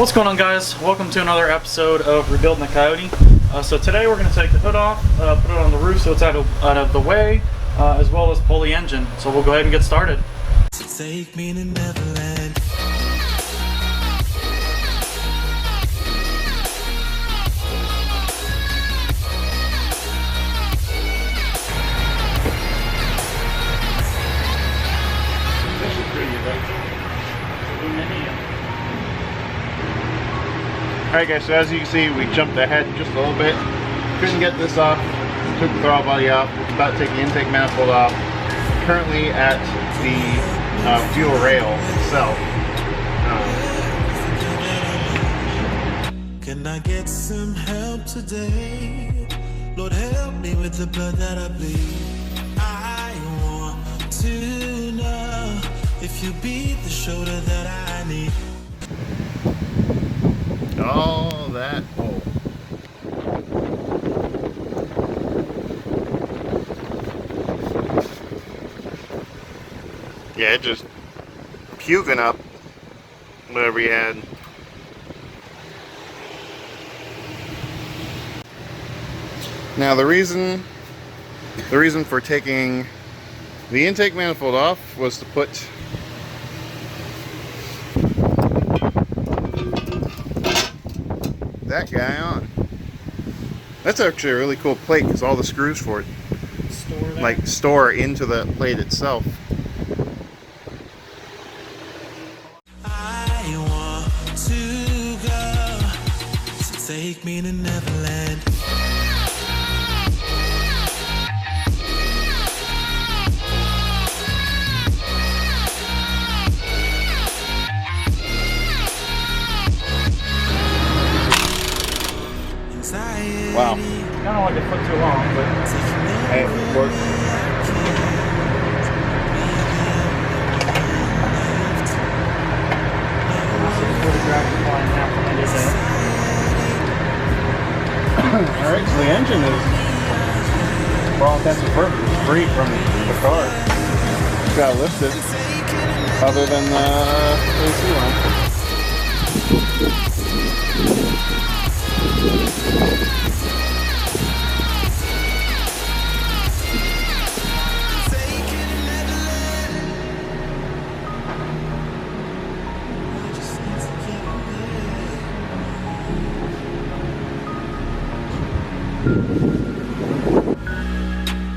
What's going on, guys? Welcome to another episode of Rebuilding the Coyote. So today we're going to take the hood off, put it on the roof so it's out of the way, as well as pull the engine. So we'll go ahead and get started. Take me to Neverland. This is pretty adventure. Alright guys, so as you can see, we jumped ahead just a little bit. Couldn't get this off, took the throttle body off, about to take the intake manifold off. Currently at the fuel rail itself. Can I get some help today? Lord, help me with the blood that I bleed. I want to know if you be the shoulder that I need. All that. Oh. Yeah, it just puking up whatever you had. Now the reason for taking the intake manifold off was to put that guy on. That's actually a really cool plate because all the screws for it store into the plate itself. I want to go, so take me to Neverland. Wow. Kind of like a foot too long, but Hey, it worked. Alright, so the engine is, for all intents and purposes, free from the car. Just gotta lift it, other than the AC line.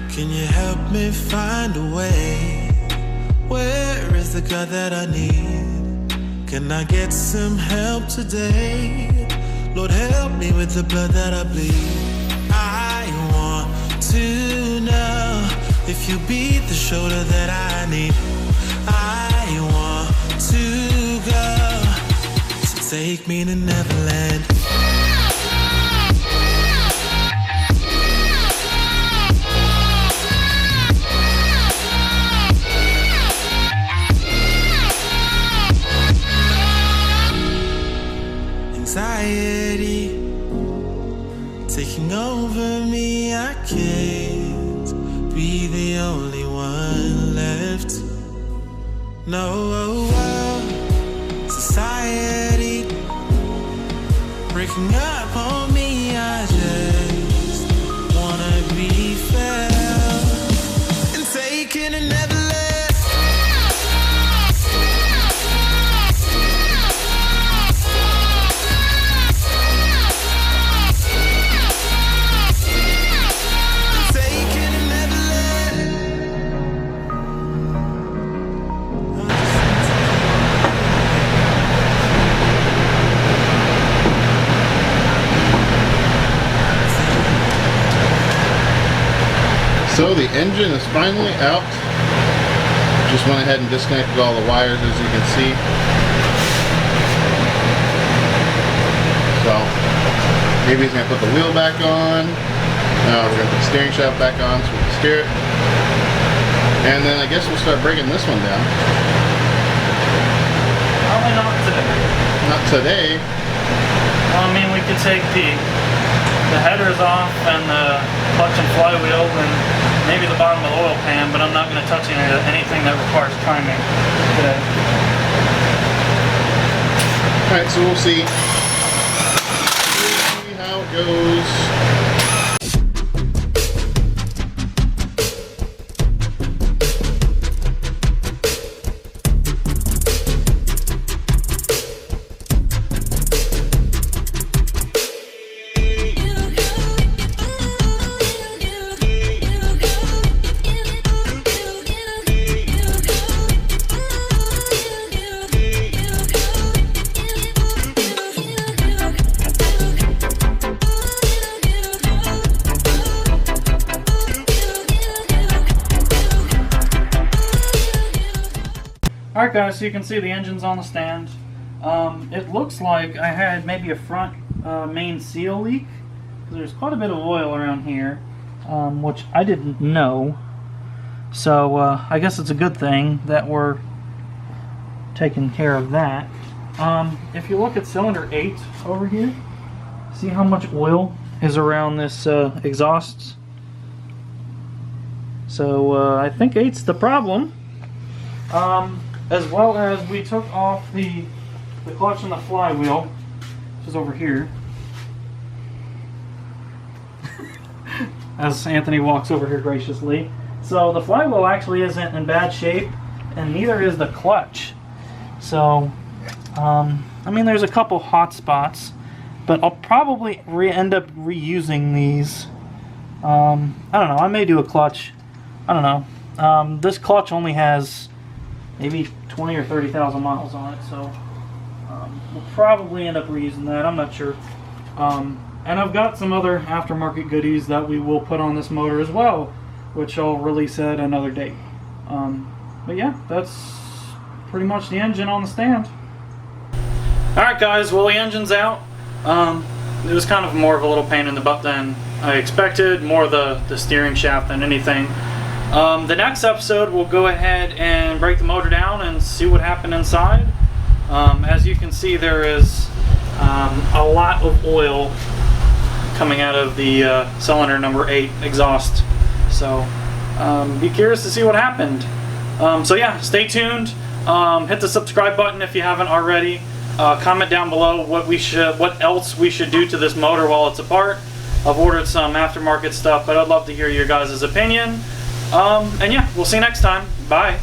Can you help me find a way? Where is the God that I need? Can I get some help today? Lord, help me with the blood that I bleed. I want to know if you be the shoulder that I need. I want to go, so take me to Neverland. Anxiety taking over me, I can't be the only one left. No, society breaking up on me, I just wanna be felt and taken and never left. So the engine is finally out. Just went ahead and disconnected all the wires, as you can see. So maybe he's gonna put the wheel back on. We're gonna put the steering shaft back on so we can steer it. And then I guess we'll start breaking this one down. probably not today. Not today. Well, I mean, we could take the headers off and the clutch and flywheel and maybe the bottom of the oil pan, but I'm not going to touch anything that requires timing today. Alright, so we'll see how it goes. Alright guys, so you can see the engine's on the stand. It looks like I had maybe a front main seal leak, because there's quite a bit of oil around here, which I didn't know. So I guess it's a good thing that we're taking care of that. If you look at cylinder 8 over here, see how much oil is around this exhaust? So I think 8's the problem. As well as we took off the clutch and the flywheel, which is over here. As Anthony walks over here graciously. So the flywheel actually isn't in bad shape, and neither is the clutch. So, I mean, there's a couple hot spots, but I'll probably end up reusing these. I don't know, I may do a clutch. I don't know. This clutch only has maybe 20 or 30,000 miles on it, so we'll probably end up reusing that. I'm not sure. And I've got some other aftermarket goodies that we will put on this motor as well, which I'll release at another date. But yeah, that's pretty much the engine on the stand. Alright guys, well, the engine's out. It was kind of more of a little pain in the butt than I expected, more the steering shaft than anything. The next episode we'll go ahead and break the motor down and see what happened inside. As you can see, there is a lot of oil coming out of the cylinder number 8 exhaust. So be curious to see what happened. So yeah, stay tuned. Hit the subscribe button if you haven't already. Comment down below what else we should do to this motor while it's apart. I've ordered some aftermarket stuff, but I'd love to hear your guys' opinion. And yeah, we'll see you next time. Bye.